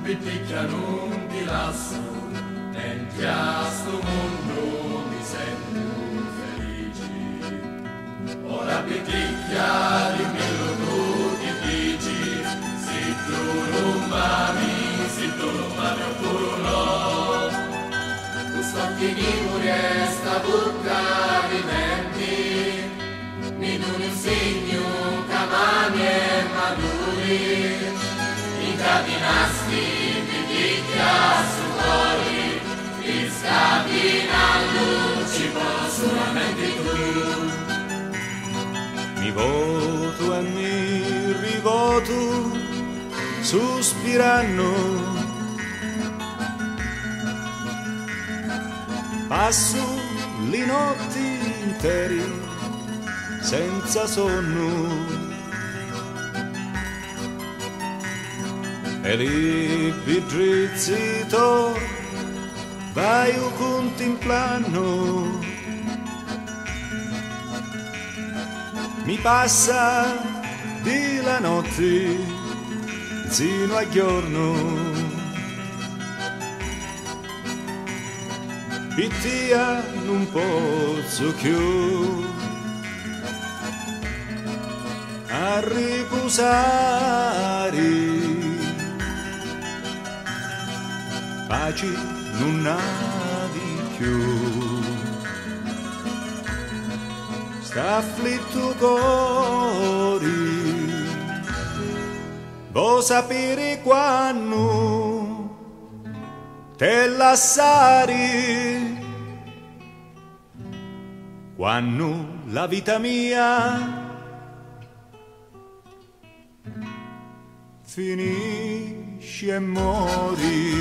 piticchia non ti lascio, neanche a sto mondo mi sento felice. Ora piticchia di quello tu ti dici, se tu non m'ami oppure no, questo occhino resta bucca di menti, mi non insegno camani e maduri, incadinasti piticchia su cuori, ti scapinando ci posso solamente tu. Mi voto e mi rivoto, sospirando, passo le notti intere senza sonno e li bidrizzito vai contemplando. Mi passa di la notte sino a giorno, pittia non posso più a riposare, pace non ha di più. Sta afflitto cuore, vuoi sapere quando te lasciare, quando la vita mia finisce e muori.